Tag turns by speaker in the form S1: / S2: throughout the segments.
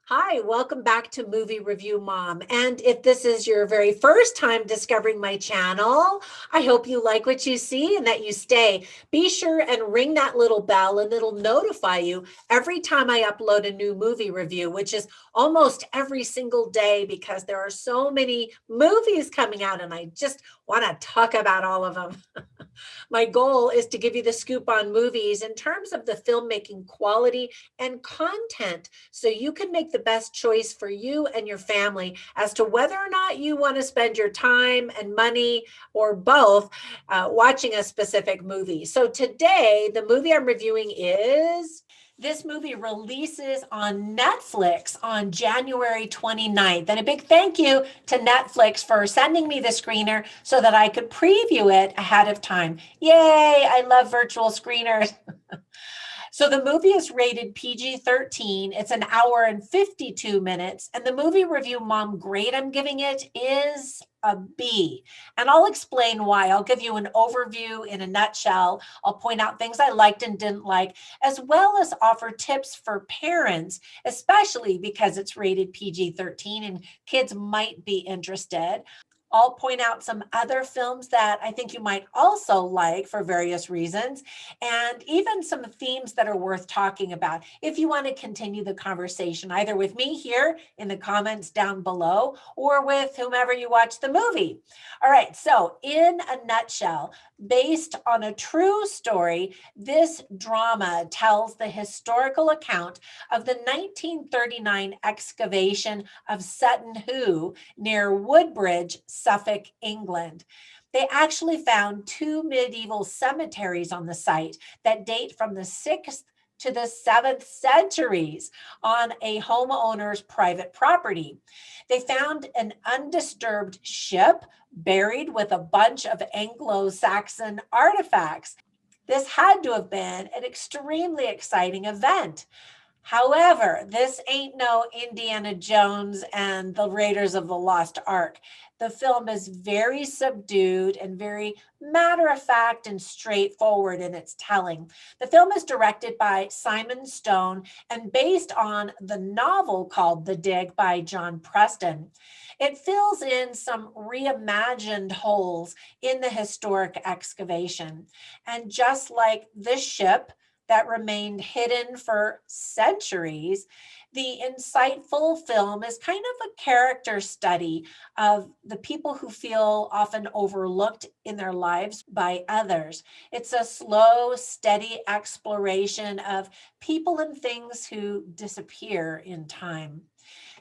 S1: Hi, welcome back to Movie Review Mom. And if this is your very first time discovering my channel, I hope you like what you see and that you stay. Be sure and ring that little bell and it'll notify you every time I upload a new movie review, which is almost every single day because there are so many movies coming out and I just want to talk about all of them. My goal is to give you the scoop on movies in terms of the filmmaking quality and content so you can make the best choice for you and your family as to whether or not you want to spend your time and money or both watching a specific movie. So today, the movie I'm reviewing is this movie releases on Netflix on January 29th. And a big thank you to Netflix for sending me the screener so that I could preview it ahead of time. Yay, I love virtual screeners. So the movie is rated PG-13. It's an hour and 52 minutes. And the movie review mom grade I'm giving it is a B. And I'll explain why. I'll give you an overview in a nutshell. I'll point out things I liked and didn't like, as well as offer tips for parents, especially because it's rated PG-13 and kids might be interested. I'll point out some other films that I think you might also like for various reasons, and even some themes that are worth talking about if you want to continue the conversation, either with me here in the comments down below or with whomever you watch the movie. All right, so in a nutshell, based on a true story, this drama tells the historical account of the 1939 excavation of Sutton Hoo near Woodbridge, Suffolk, England. They actually found two medieval cemeteries on the site that date from the 6th to the 7th centuries on a homeowner's private property. They found an undisturbed ship buried with a bunch of Anglo-saxon artifacts. This had to have been an extremely exciting event. However, this ain't no Indiana Jones and the Raiders of the Lost Ark. The film is very subdued and very matter of fact and straightforward in its telling. The film is directed by Simon Stone and based on the novel called The Dig by John Preston. It fills in some reimagined holes in the historic excavation. And just like this ship, that remained hidden for centuries, the insightful film is kind of a character study of the people who feel often overlooked in their lives by others. It's a slow, steady exploration of people and things who disappear in time.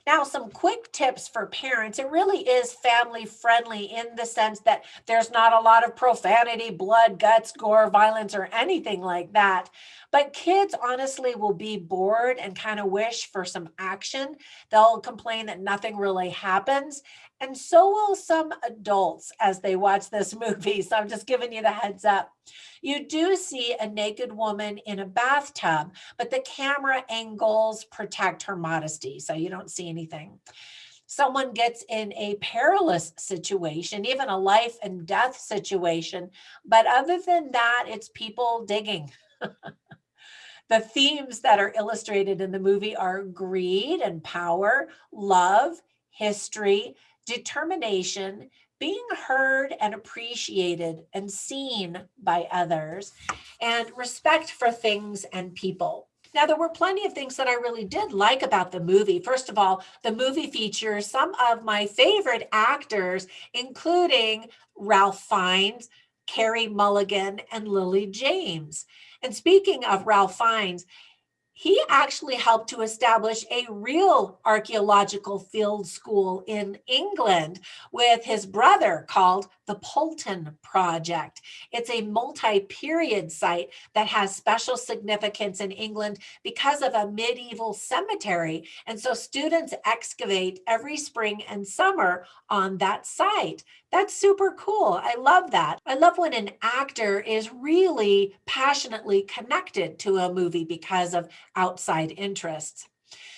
S1: Now, some quick tips for parents. It really is family friendly in the sense that there's not a lot of profanity, blood, guts, gore, violence, or anything like that. But kids honestly will be bored and kind of wish for some action. They'll complain that nothing really happens. And so will some adults as they watch this movie. So I'm just giving you the heads up. You do see a naked woman in a bathtub, but the camera angles protect her modesty, so you don't see anything. Someone gets in a perilous situation, even a life and death situation, but other than that, it's people digging. The themes that are illustrated in the movie are greed and power, love, history, determination, being heard and appreciated and seen by others, and respect for things and people. Now, there were plenty of things that I really did like about the movie. First of all, the movie features some of my favorite actors, including Ralph Fiennes, Carey Mulligan, and Lily James. And speaking of Ralph Fiennes, he actually helped to establish a real archaeological field school in England with his brother called the Polton Project. It's a multi-period site that has special significance in England because of a medieval cemetery. And so students excavate every spring and summer on that site. That's super cool. I love that. I love when an actor is really passionately connected to a movie because of outside interests.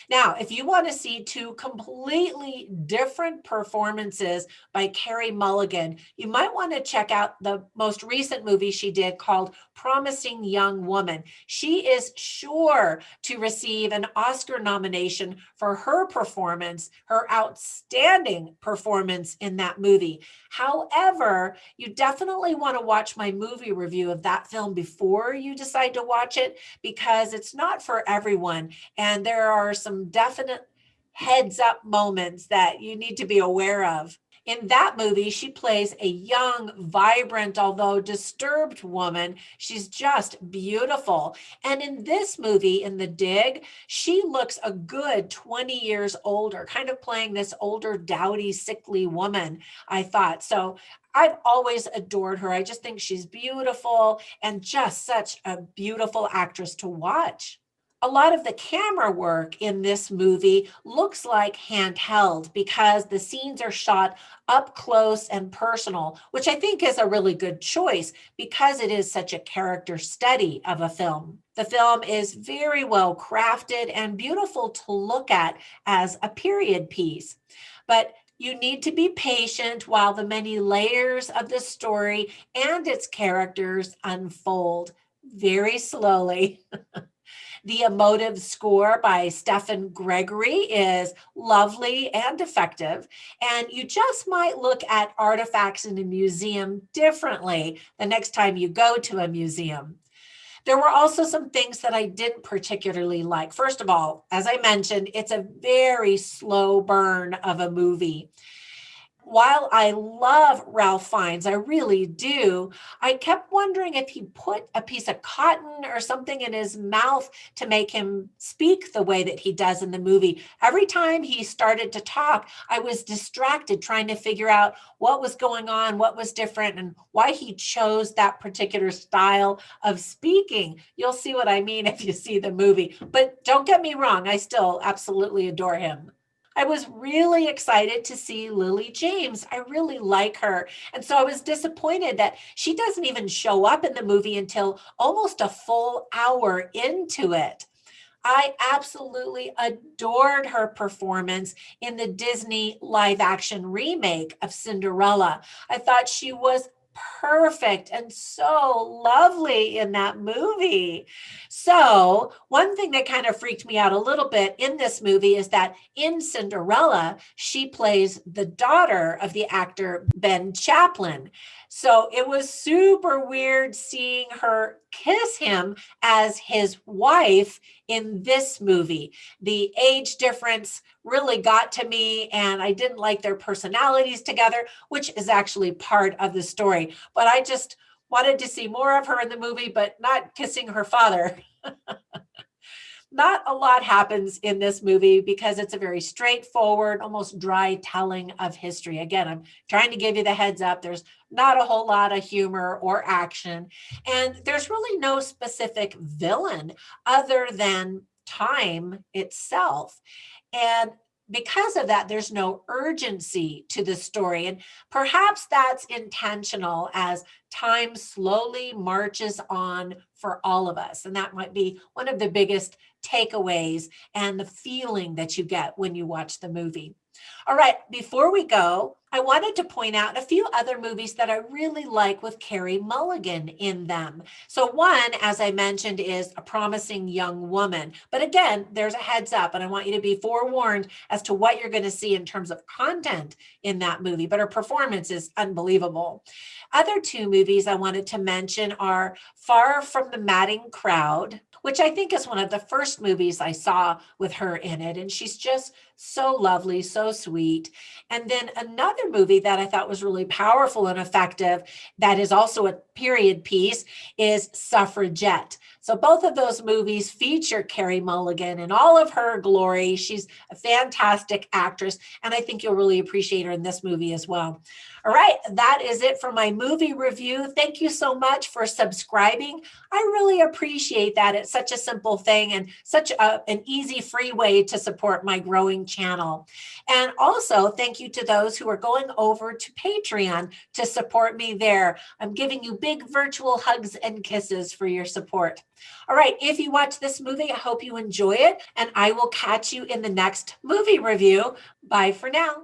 S1: Now, if you want to see two completely different performances by Carey Mulligan, you might want to check out the most recent movie she did called Promising Young Woman. She is sure to receive an Oscar nomination for her performance, her outstanding performance in that movie. However, you definitely want to watch my movie review of that film before you decide to watch it, because it's not for everyone. And there are some definite heads up moments that you need to be aware of. In that movie, she plays a young, vibrant, although disturbed woman. She's just beautiful. And in this movie, in The Dig, she looks a good 20 years older, kind of playing this older, dowdy, sickly woman, I thought. So I've always adored her. I just think she's beautiful and just such a beautiful actress to watch. A lot of the camera work in this movie looks like handheld because the scenes are shot up close and personal, which I think is a really good choice because it is such a character study of a film. The film is very well crafted and beautiful to look at as a period piece. But you need to be patient while the many layers of the story and its characters unfold very slowly. The emotive score by Stephen Gregory is lovely and effective, and you just might look at artifacts in a museum differently the next time you go to a museum. There were also some things that I didn't particularly like. First of all, as I mentioned, it's a very slow burn of a movie. While I love Ralph Fiennes, I really do, I kept wondering if he put a piece of cotton or something in his mouth to make him speak the way that he does in the movie. Every time he started to talk, I was distracted trying to figure out what was going on, what was different, and why he chose that particular style of speaking. You'll see what I mean if you see the movie. But don't get me wrong, I still absolutely adore him. I was really excited to see Lily James. I really like her. And so I was disappointed that she doesn't even show up in the movie until almost a full hour into it. I absolutely adored her performance in the Disney live action remake of Cinderella. I thought she was perfect and so lovely in that movie. So, one thing that kind of freaked me out a little bit in this movie is that in Cinderella, she plays the daughter of the actor Ben Chaplin. So, it was super weird seeing her kiss him as his wife in this movie. The age difference really got to me, and I didn't like their personalities together, which is actually part of the story. But I just wanted to see more of her in the movie, but not kissing her father. Not a lot happens in this movie because it's a very straightforward, almost dry telling of history. Again, I'm trying to give you the heads up. There's not a whole lot of humor or action, and there's really no specific villain other than time itself. And because of that, there's no urgency to the story. And perhaps that's intentional as time slowly marches on for all of us. And that might be one of the biggest takeaways and the feeling that you get when you watch the movie. All right, before we go, I wanted to point out a few other movies that I really like with Carey Mulligan in them. So one, as I mentioned, is A Promising Young Woman. But again, there's a heads up, and I want you to be forewarned as to what you're going to see in terms of content in that movie. But her performance is unbelievable. Other two movies I wanted to mention are Far From the Madding Crowd, which I think is one of the first movies I saw with her in it. And she's just so lovely, so sweet. And then another movie that I thought was really powerful and effective, that is also a period piece, is Suffragette. So both of those movies feature Carey Mulligan in all of her glory. She's a fantastic actress, and I think you'll really appreciate her in this movie as well. All right, that is it for my movie review. Thank you so much for subscribing. I really appreciate that. It's such a simple thing and such an easy, free way to support my growing channel. And also thank you to those who are going over to Patreon to support me there. I'm giving you big virtual hugs and kisses for your support. All right, if you watch this movie, I hope you enjoy it, and I will catch you in the next movie review. Bye for now.